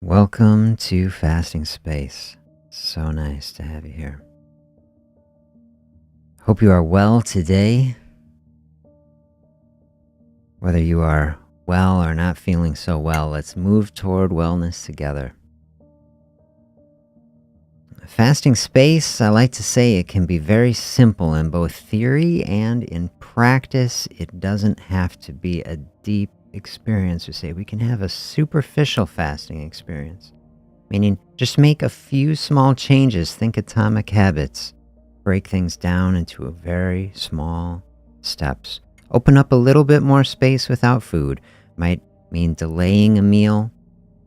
Welcome to Fasting Space. So nice to have you here. Hope you are well today. Whether you are well or not feeling so well, let's move toward wellness together. Fasting space, I like to say it can be very simple in both theory and in practice. It doesn't have to be a deep experience. We say we can have a superficial fasting experience, meaning just make a few small changes. Think atomic habits. Break things down into very small steps. Open up a little bit more space without food. Might mean delaying a meal,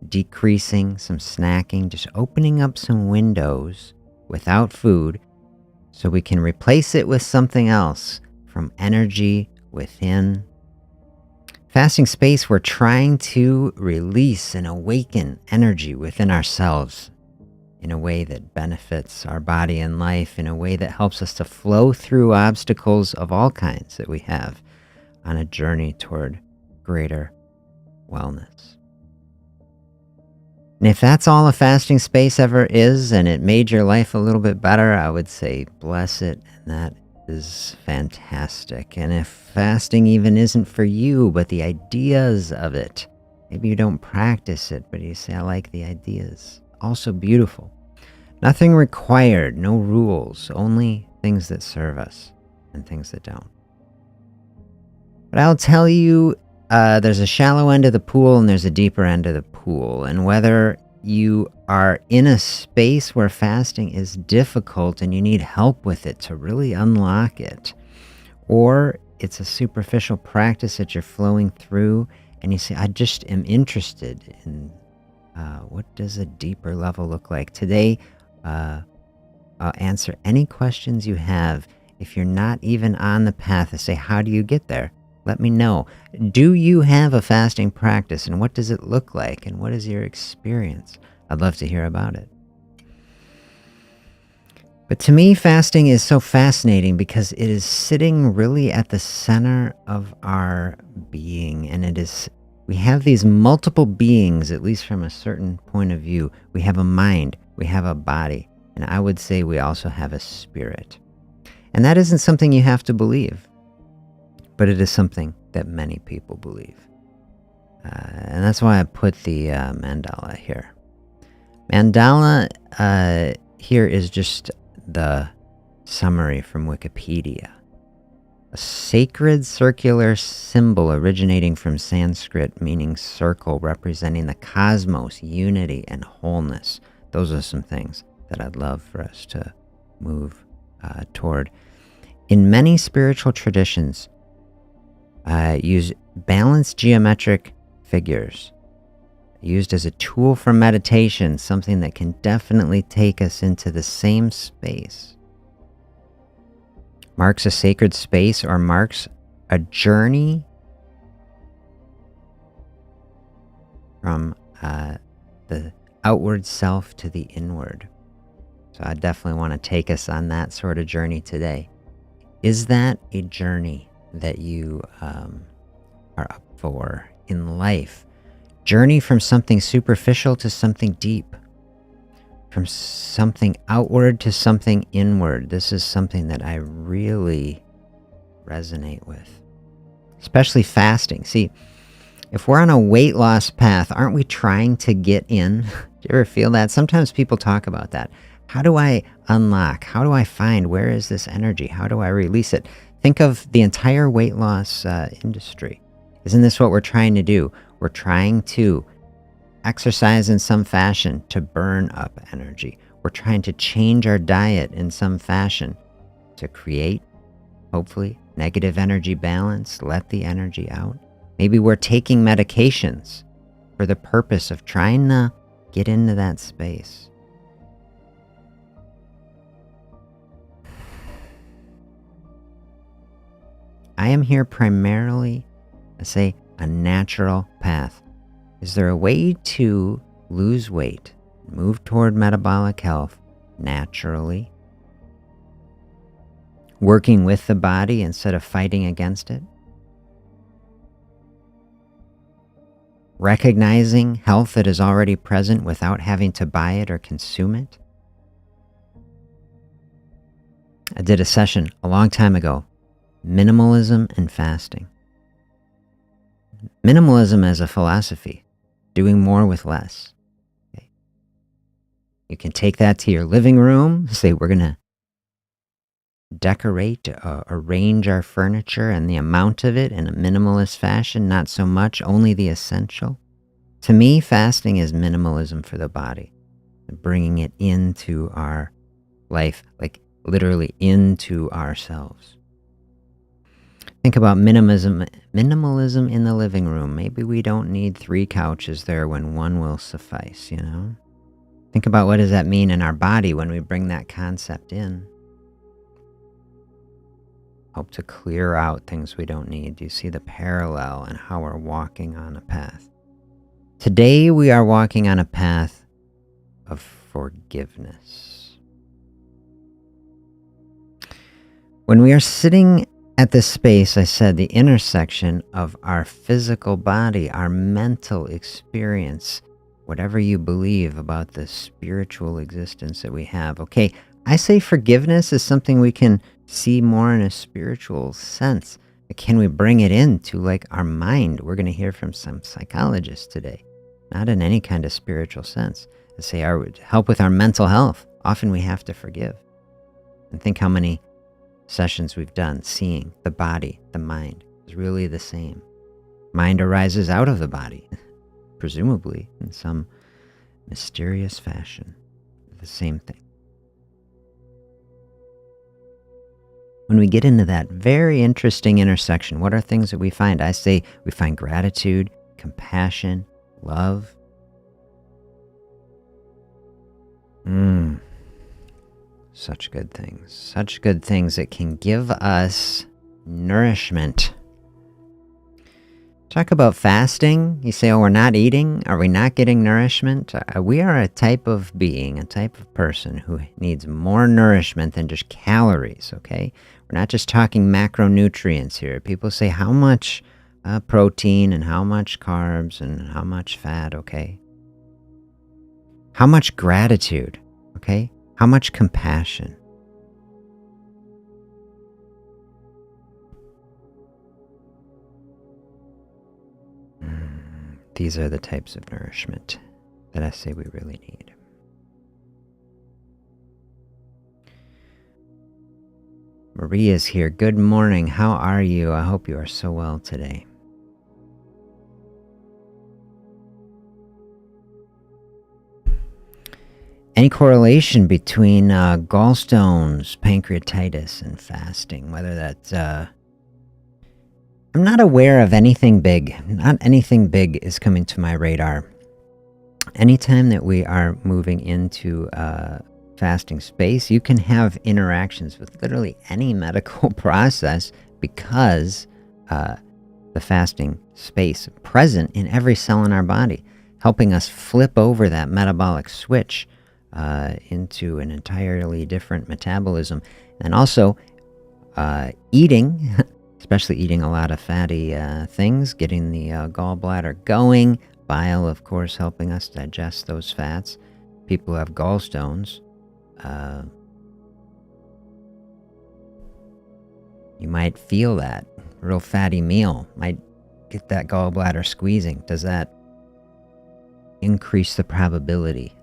decreasing some snacking, just opening up some windows without food so we can replace it with something else from energy within. Fasting space, we're trying to release and awaken energy within ourselves in a way that benefits our body and life, in a way that helps us to flow through obstacles of all kinds that we have on a journey toward greater wellness. And if that's all a fasting space ever is, and it made your life a little bit better, I would say bless it, and that is fantastic. And if fasting even isn't for you, but the ideas of it, maybe you don't practice it, but you say, I like the ideas. Also beautiful. Nothing required, no rules, only things that serve us and things that don't. But I'll tell you, there's a shallow end of the pool and there's a deeper end of the pool. And whether you are in a space where fasting is difficult and you need help with it to really unlock it, or it's a superficial practice that you're flowing through and you say, I just am interested in what does a deeper level look like? Today, I'll answer any questions you have. If you're not even on the path to say, how do you get there? Let me know. Do you have a fasting practice, and what does it look like, and what is your experience? I'd love to hear about it. But to me, fasting is so fascinating because it is sitting really at the center of our being, and we have these multiple beings, at least from a certain point of view. We have a mind, we have a body, and I would say we also have a spirit. And that isn't something you have to believe, but it is something that many people believe. And that's why I put the mandala here. Mandala here is just the summary from Wikipedia. A sacred circular symbol originating from Sanskrit, meaning circle, representing the cosmos, unity, and wholeness. Those are some things that I'd love for us to move toward. In many spiritual traditions, use balanced geometric figures used as a tool for meditation, something that can definitely take us into the same space. Marks a sacred space or marks a journey from the outward self to the inward. So I definitely want to take us on that sort of journey today. Is that a journey that you are up for in life? Journey from something superficial to something deep, from something outward to something inward. This is something that I really resonate with, especially fasting. See, if we're on a weight loss path, aren't we trying to get in? Do you ever feel that? Sometimes people talk about that. How do I unlock? How do I find where is this energy? How do I release it? Think of the entire weight loss industry. Isn't this what we're trying to do? We're trying to exercise in some fashion to burn up energy. We're trying to change our diet in some fashion to create, hopefully, negative energy balance, let the energy out. Maybe we're taking medications for the purpose of trying to get into that space. I am here primarily, I say, a natural path. Is there a way to lose weight, move toward metabolic health naturally, working with the body instead of fighting against it? recognizing health that is already present without having to buy it or consume it. I did a session a long time ago, minimalism and fasting. Minimalism as a philosophy, doing more with less. Okay. You can take that to your living room, say we're going to decorate, arrange our furniture and the amount of it in a minimalist fashion, not so much, only the essential. To me, fasting is minimalism for the body, bringing it into our life, like literally into ourselves. Think about minimalism in the living room. Maybe we don't need 3 couches there when one will suffice, you know? Think about what does that mean in our body when we bring that concept in. Help to clear out things we don't need. Do you see the parallel and how we're walking on a path? Today we are walking on a path of forgiveness. When we are sitting at this space, I said, the intersection of our physical body, our mental experience, whatever you believe about the spiritual existence that we have. Okay, I say forgiveness is something we can see more in a spiritual sense. Can we bring it into like our mind? We're going to hear from some psychologists today, not in any kind of spiritual sense. They say help with our mental health. Often we have to forgive. And think how many sessions we've done seeing the body, the mind is really the same. Mind arises out of the body, presumably in some mysterious fashion. The same thing. When we get into that very interesting intersection, what are things that we find? I say we find gratitude, compassion, love. Such good things. Such good things that can give us nourishment. Talk about fasting. You say, oh, we're not eating. Are we not getting nourishment? We are a type of being, a type of person who needs more nourishment than just calories, okay? We're not just talking macronutrients here. People say how much protein and how much carbs and how much fat, okay? How much gratitude, okay? How much compassion? These are the types of nourishment that I say we really need. Maria's here. Good morning. How are you? I hope you are so well today. Any correlation between gallstones, pancreatitis, and fasting? Whether that's... I'm not aware of anything big. Not anything big is coming to my radar. Anytime that we are moving into fasting space, you can have interactions with literally any medical process because the fasting space present in every cell in our body, helping us flip over that metabolic switch into an entirely different metabolism. And also eating, especially eating a lot of fatty things, getting the gallbladder going, bile, of course, helping us digest those fats. People who have gallstones, you might feel that real fatty meal, might get that gallbladder squeezing. Does that increase the probability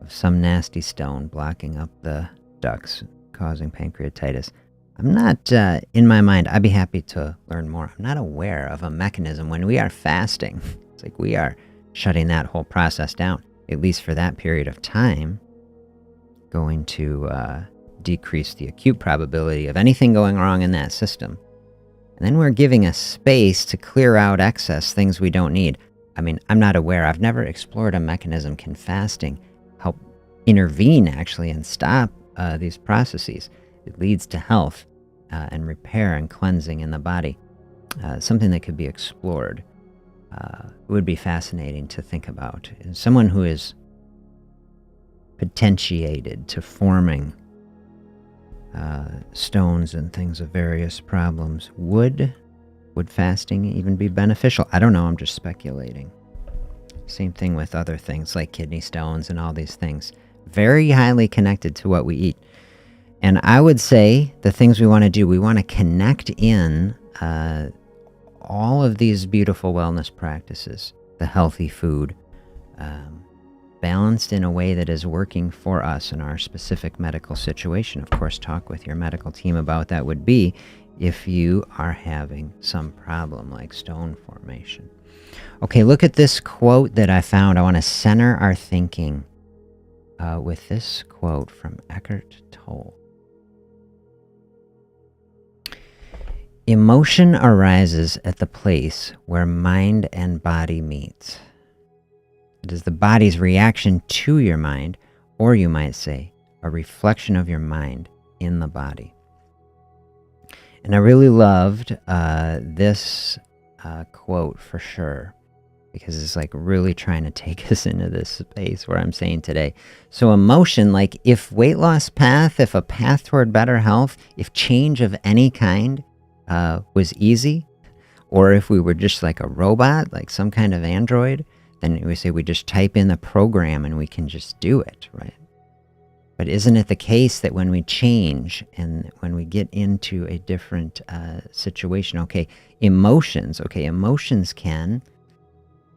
of some nasty stone blocking up the ducts, causing pancreatitis? I'm not, in my mind, I'd be happy to learn more. I'm not aware of a mechanism when we are fasting. It's like we are shutting that whole process down, at least for that period of time, going to decrease the acute probability of anything going wrong in that system. And then we're giving us space to clear out excess things we don't need. I mean, I'm not aware. I've never explored a mechanism. Can fasting help intervene, actually, and stop these processes? It leads to health and repair and cleansing in the body. Something that could be explored. It would be fascinating to think about. And someone who is potentiated to forming stones and things of various problems, would fasting even be beneficial? I don't know. I'm just speculating. Same thing with other things like kidney stones and all these things. Very highly connected to what we eat. And I would say the things we want to do, we want to connect in all of these beautiful wellness practices, the healthy food, balanced in a way that is working for us in our specific medical situation. Of course, talk with your medical team about that would be if you are having some problem like stone formation. Okay, look at this quote that I found. I want to center our thinking with this quote from Eckhart Tolle. Emotion arises at the place where mind and body meet. It is the body's reaction to your mind, or you might say, a reflection of your mind in the body. And I really loved this quote for sure, because it's like really trying to take us into this space where I'm saying today. So emotion, like if weight loss path, if a path toward better health, if change of any kind was easy, or if we were just like a robot, like some kind of android, then we say we just type in the program and we can just do it, right? But isn't it the case that when we change and when we get into a different situation, emotions can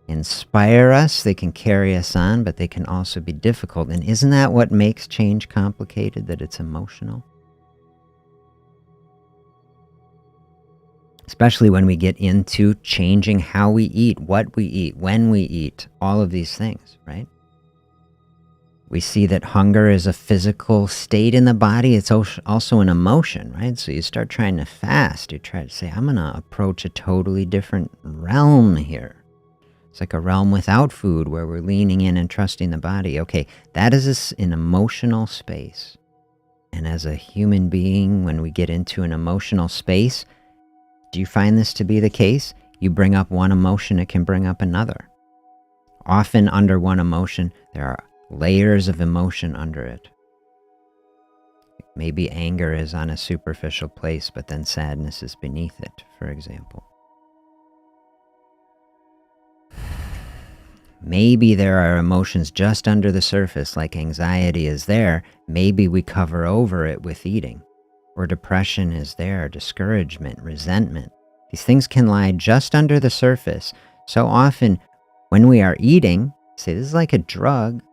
inspire us, they can carry us on, but they can also be difficult. And isn't that what makes change complicated, that it's emotional? Especially when we get into changing how we eat, what we eat, when we eat, all of these things, right? We see that hunger is a physical state in the body. It's also an emotion, right? So you start trying to fast. You try to say, I'm going to approach a totally different realm here. It's like a realm without food where we're leaning in and trusting the body. Okay, that is an emotional space. And as a human being, when we get into an emotional space, do you find this to be the case? You bring up one emotion, it can bring up another. Often under one emotion, there are layers of emotion under it. Maybe anger is on a superficial place, but then sadness is beneath it, for example. Maybe there are emotions just under the surface, like anxiety is there. Maybe we cover over it with eating. Or depression is there, discouragement, resentment. These things can lie just under the surface. So often when we are eating, say this is like a drug,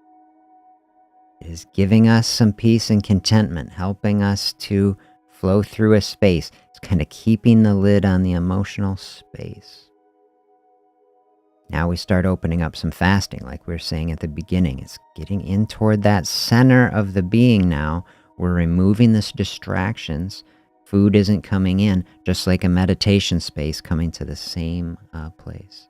it is giving us some peace and contentment, helping us to flow through a space. It's kind of keeping the lid on the emotional space. Now we start opening up some fasting, like we were saying at the beginning. It's getting in toward that center of the being now. We're removing the distractions. Food isn't coming in, just like a meditation space coming to the same place.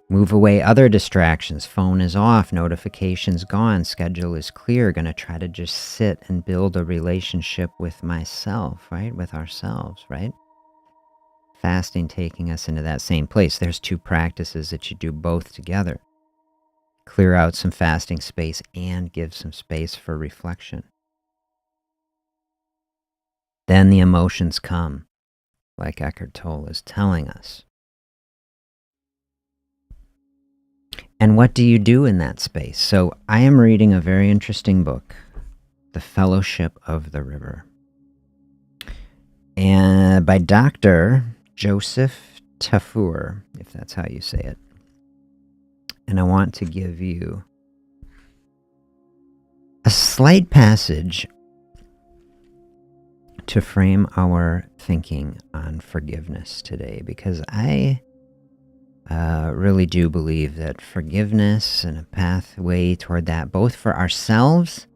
Move away other distractions. Phone is off, notifications gone, schedule is clear. Going to try to just sit and build a relationship with myself, right? With ourselves, right? Fasting taking us into that same place. There's two practices that you do both together. Clear out some fasting space and give some space for reflection. Then the emotions come, like Eckhart Tolle is telling us. And what do you do in that space? So I am reading a very interesting book, The Fellowship of the River, and by Dr. Joseph Tafur, if that's how you say it. And I want to give you a slight passage to frame our thinking on forgiveness today, because I really do believe that forgiveness and a pathway toward that, both for ourselves,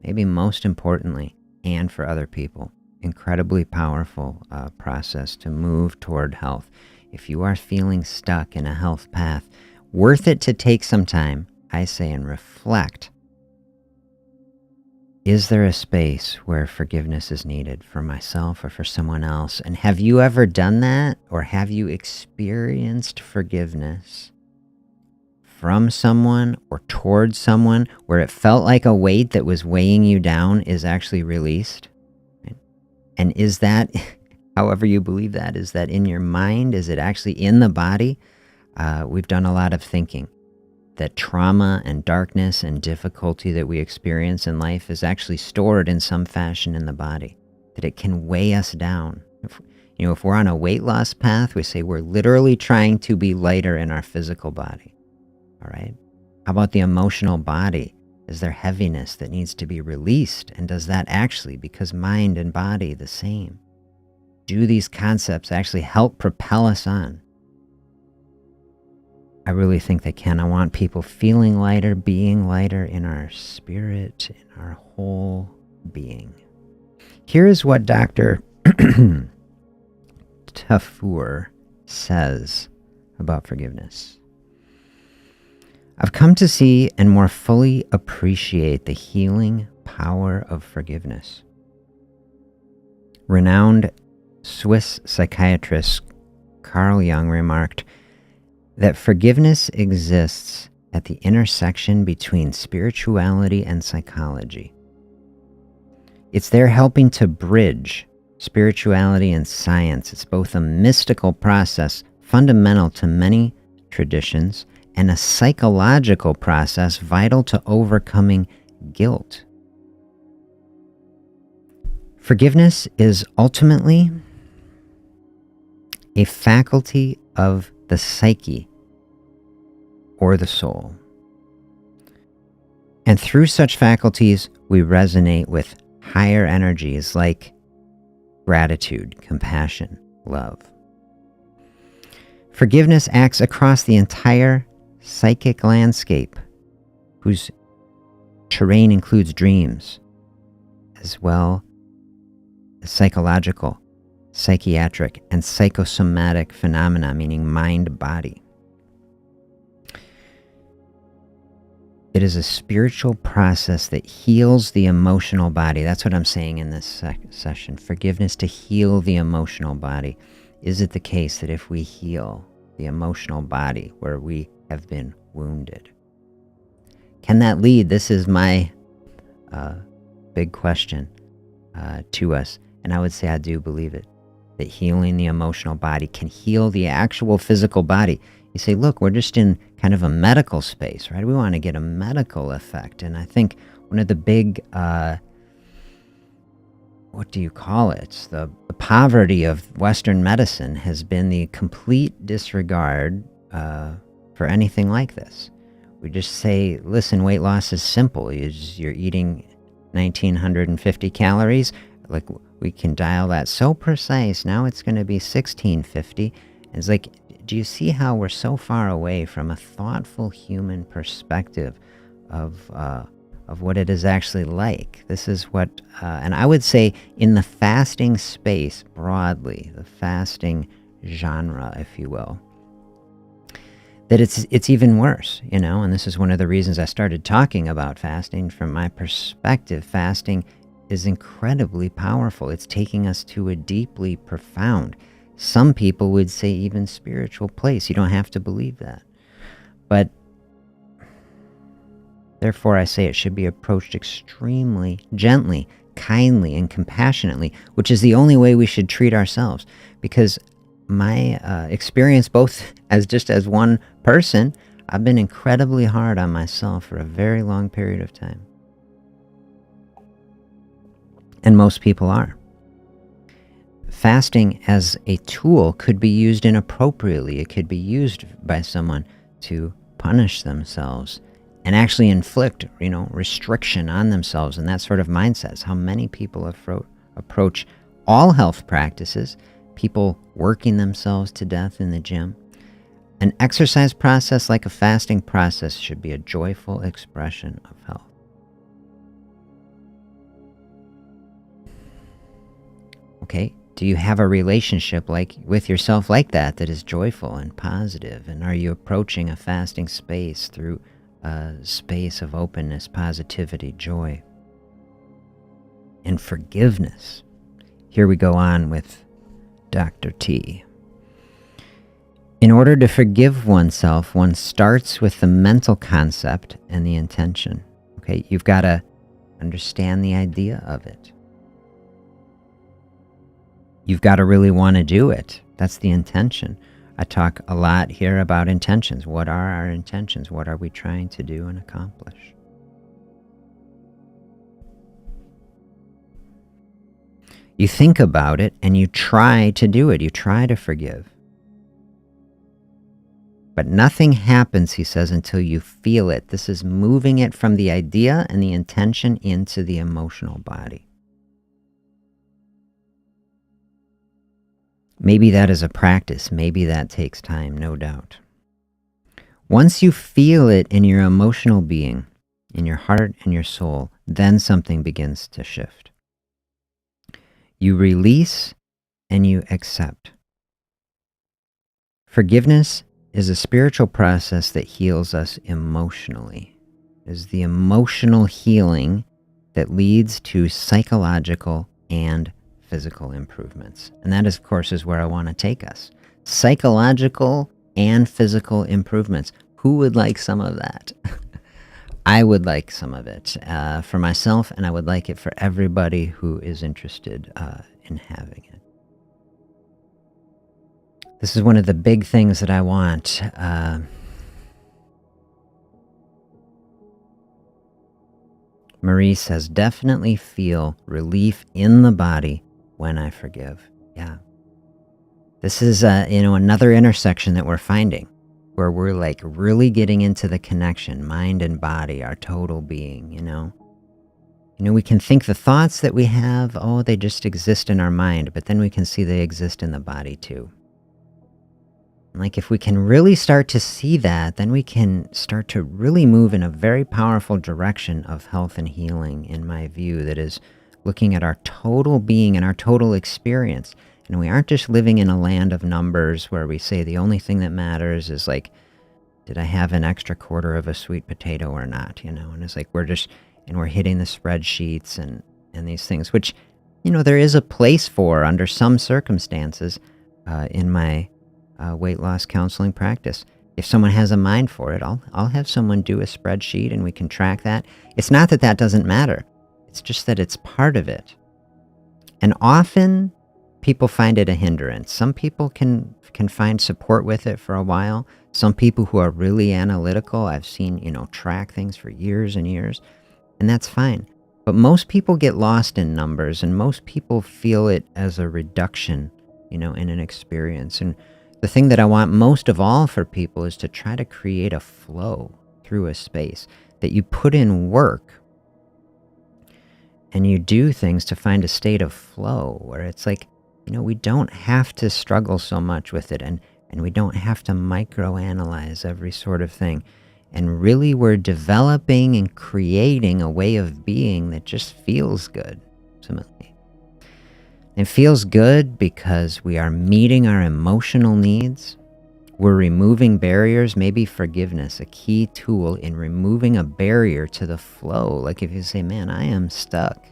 maybe most importantly, and for other people, incredibly powerful process to move toward health. If you are feeling stuck in a health path, worth it to take some time, I say, and reflect. Is there a space where forgiveness is needed for myself or for someone else? And have you ever done that? Or have you experienced forgiveness from someone or towards someone where it felt like a weight that was weighing you down is actually released? And is that however you believe that. Is that in your mind? Is it actually in the body? We've done a lot of thinking that trauma and darkness and difficulty that we experience in life is actually stored in some fashion in the body, that it can weigh us down. If we're on a weight loss path, we say we're literally trying to be lighter in our physical body. All right? How about the emotional body? Is there heaviness that needs to be released? And does that actually, because mind and body the same, do these concepts actually help propel us on? I really think they can. I want people feeling lighter, being lighter in our spirit, in our whole being. Here is what Dr. Tafur says about forgiveness. I've come to see and more fully appreciate the healing power of forgiveness. Renowned Swiss psychiatrist Carl Jung remarked that forgiveness exists at the intersection between spirituality and psychology. It's there helping to bridge spirituality and science. It's both a mystical process fundamental to many traditions and a psychological process vital to overcoming guilt. Forgiveness is ultimately a faculty of the psyche or the soul. And through such faculties, we resonate with higher energies like gratitude, compassion, love. Forgiveness acts across the entire psychic landscape, whose terrain includes dreams, as well as psychological, psychiatric, and psychosomatic phenomena, meaning mind-body. It is a spiritual process that heals the emotional body. That's what I'm saying in this session. Forgiveness to heal the emotional body. Is it the case that if we heal the emotional body where we have been wounded, can that lead? This is my big question to us. And I would say I do believe it. That healing the emotional body can heal the actual physical body. You say, look, we're just in kind of a medical space, right? We want to get a medical effect. And I think one of the big, what do you call it? The poverty of Western medicine has been the complete disregard for anything like this. We just say, listen, weight loss is simple. You're eating 1,950 calories. Like, we can dial that so precise. Now it's going to be 1,650. It's like, do you see how we're so far away from a thoughtful human perspective of what it is actually like? This is what, and I would say in the fasting space broadly, the fasting genre, if you will, that it's even worse, and this is one of the reasons I started talking about fasting. From my perspective, fasting is incredibly powerful. It's taking us to a deeply profound, some people would say even spiritual place. You don't have to believe that. But therefore I say it should be approached extremely gently, kindly, and compassionately, which is the only way we should treat ourselves. Because my experience, both as one person, I've been incredibly hard on myself for a very long period of time. And most people are. Fasting as a tool could be used inappropriately. It could be used by someone to punish themselves and actually inflict, restriction on themselves, and that sort of mindset is how many people approach all health practices, people working themselves to death in the gym. An exercise process like a fasting process should be a joyful expression of health. Okay, do you have a relationship with yourself like that is joyful and positive? And are you approaching a fasting space through a space of openness, positivity, joy, and forgiveness? Here we go on with Dr. T. In order to forgive oneself, one starts with the mental concept and the intention. Okay, you've got to understand the idea of it. you've got to really want to do it. That's the intention. I talk a lot here about intentions. What are our intentions? What are we trying to do and accomplish? You think about it and you try to do it. You try to forgive. But nothing happens, he says, until you feel it. This is moving it from the idea and the intention into the emotional body. Maybe that is a practice. Maybe that takes time, no doubt. Once you feel it in your emotional being, in your heart and your soul, then something begins to shift. You release and you accept. Forgiveness is a spiritual process that heals us emotionally. It is the emotional healing that leads to psychological and physical improvements. And that, of course, is where I want to take us. Psychological and physical improvements. Who would like some of that? I would like some of it for myself, and I would like it for everybody who is interested in having it. This is one of the big things that I want. Marie says, definitely feel relief in the body when I forgive. Yeah. This is, another intersection that we're finding where we're like really getting into the connection, mind and body, our total being, we can think the thoughts that we have, they just exist in our mind, but then we can see they exist in the body too. Like if we can really start to see that, then we can start to really move in a very powerful direction of health and healing, in my view, that is looking at our total being and our total experience. And we aren't just living in a land of numbers where we say the only thing that matters is like, did I have an extra quarter of a sweet potato or not? And it's like we're hitting the spreadsheets and these things, which, there is a place for under some circumstances in my weight loss counseling practice. If someone has a mind for it, I'll have someone do a spreadsheet and we can track that. It's not that doesn't matter. It's just that it's part of it. And often people find it a hindrance. Some people can find support with it for a while. Some people who are really analytical, I've seen, track things for years and years, and that's fine. But most people get lost in numbers, and most people feel it as a reduction, in an experience. And the thing that I want most of all for people is to try to create a flow through a space, that you put in work and you do things to find a state of flow where it's like, we don't have to struggle so much with it, and we don't have to microanalyze every sort of thing. And really we're developing and creating a way of being that just feels good, ultimately. It feels good because we are meeting our emotional needs. We're removing barriers, maybe forgiveness, a key tool in removing a barrier to the flow. Like if you say, man, I am stuck.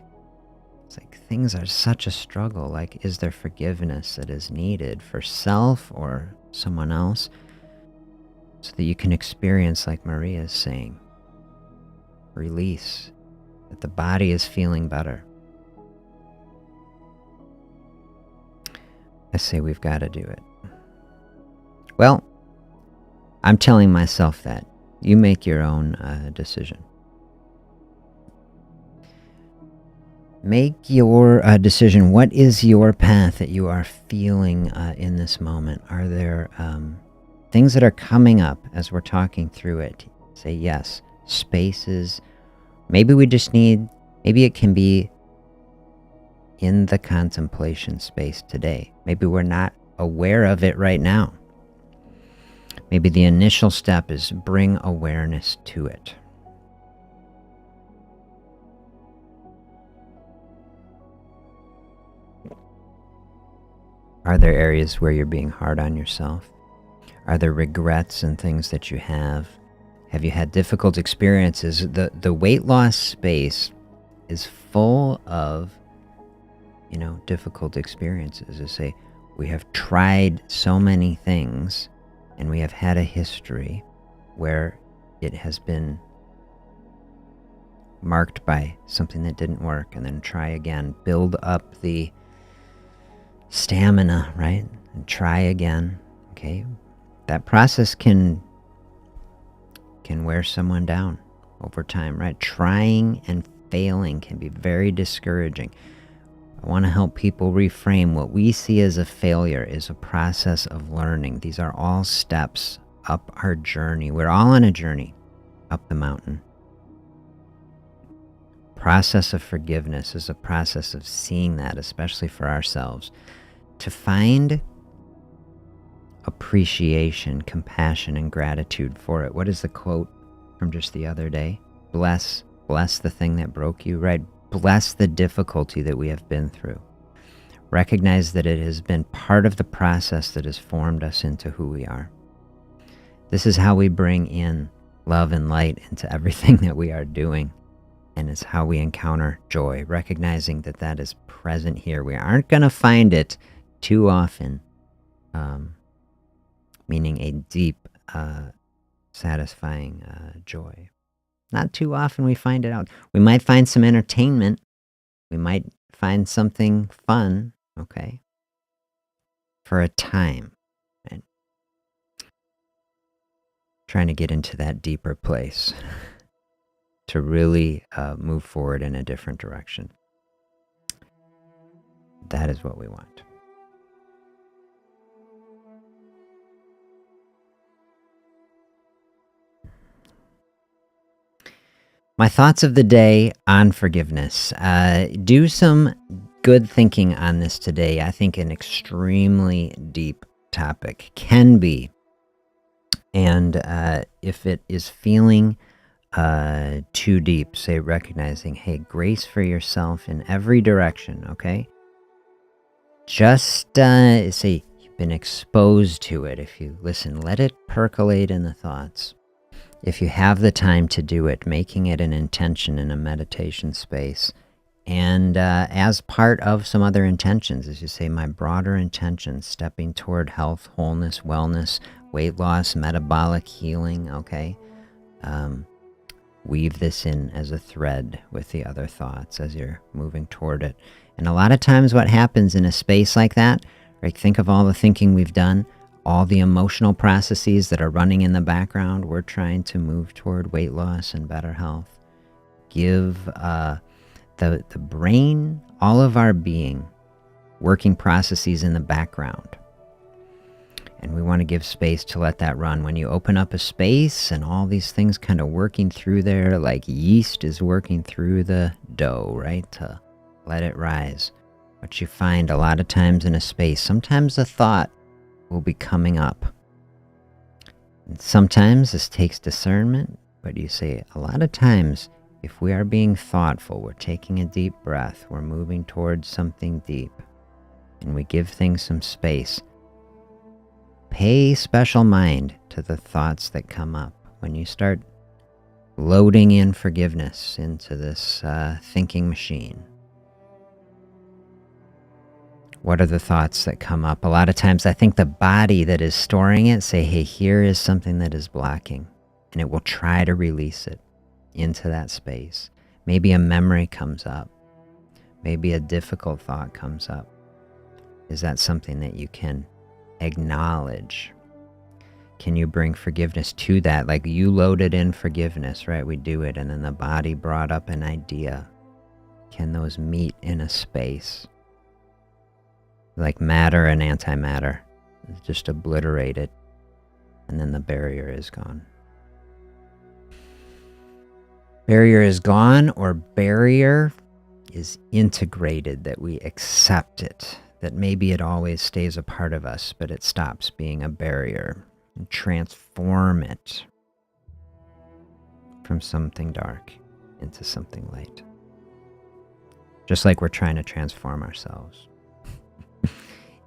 It's like things are such a struggle. Like, is there forgiveness that is needed for self or someone else so that you can experience, like Maria is saying, release, that the body is feeling better. I say we've got to do it. Well, I'm telling myself that. You make your own decision. Make your decision. What is your path that you are feeling in this moment? Are there things that are coming up as we're talking through it? Say yes. Spaces. Maybe it can be in the contemplation space today. Maybe we're not aware of it right now. Maybe the initial step is bring awareness to it. Are there areas where you're being hard on yourself? Are there regrets and things that you have? Have you had difficult experiences? The weight loss space is full of, difficult experiences. To say, we have tried so many things and we have had a history where it has been marked by something that didn't work, and then try again, build up the stamina, right? And try again. Okay. That process can wear someone down over time, right? Trying and failing can be very discouraging. I want to help people reframe what we see as a failure is a process of learning. These are all steps up our journey. We're all on a journey up the mountain. Process of forgiveness is a process of seeing that, especially for ourselves, to find appreciation, compassion, and gratitude for it. What is the quote from just the other day? Bless the thing that broke you, right? Bless the difficulty that we have been through. Recognize that it has been part of the process that has formed us into who we are. This is how we bring in love and light into everything that we are doing. And it's how we encounter joy, recognizing that that is present here. We aren't going to find it too often, meaning a deep, satisfying joy. Not too often we find it out. We might find some entertainment. We might find something fun, okay, for a time. Right? Trying to get into that deeper place to really move forward in a different direction. That is what we want. My thoughts of the day on forgiveness. Do some good thinking on this today. I think an extremely deep topic can be. And if it is feeling too deep, say recognizing, hey, grace for yourself in every direction, okay? Just say you've been exposed to it. If you listen, let it percolate in the thoughts. If you have the time to do it, making it an intention in a meditation space. And as part of some other intentions, as you say, my broader intentions, stepping toward health, wholeness, wellness, weight loss, metabolic healing, okay? Weave this in as a thread with the other thoughts as you're moving toward it. And a lot of times what happens in a space like that, right, think of all the thinking we've done, all the emotional processes that are running in the background. We're trying to move toward weight loss and better health. Give the brain, all of our being, working processes in the background. And we want to give space to let that run. When you open up a space and all these things kind of working through there, like yeast is working through the dough, right? To let it rise. What you find a lot of times in a space, sometimes a thought will be coming up. And sometimes this takes discernment, but you say a lot of times, if we are being thoughtful, we're taking a deep breath, we're moving towards something deep, and we give things some space. Pay special mind to the thoughts that come up. When you start loading in forgiveness into this thinking machine, what are the thoughts that come up? A lot of times I think the body that is storing it say, hey, here is something that is blocking, and it will try to release it into that space. Maybe a memory comes up. Maybe a difficult thought comes up. Is that something that you can acknowledge? Can you bring forgiveness to that? Like you loaded in forgiveness, right? We do it, and then the body brought up an idea. Can those meet in a space? Like matter and antimatter, just obliterate it, and then the barrier is gone. Barrier is gone, or barrier is integrated, that we accept it, that maybe it always stays a part of us, but it stops being a barrier, and transform it from something dark into something light. Just like we're trying to transform ourselves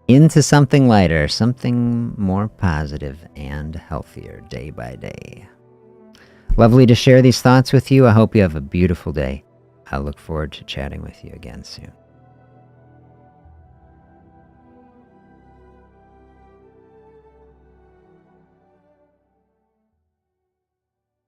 into something lighter, something more positive and healthier day by day. Lovely to share these thoughts with you. I hope you have a beautiful day. I look forward to chatting with you again soon.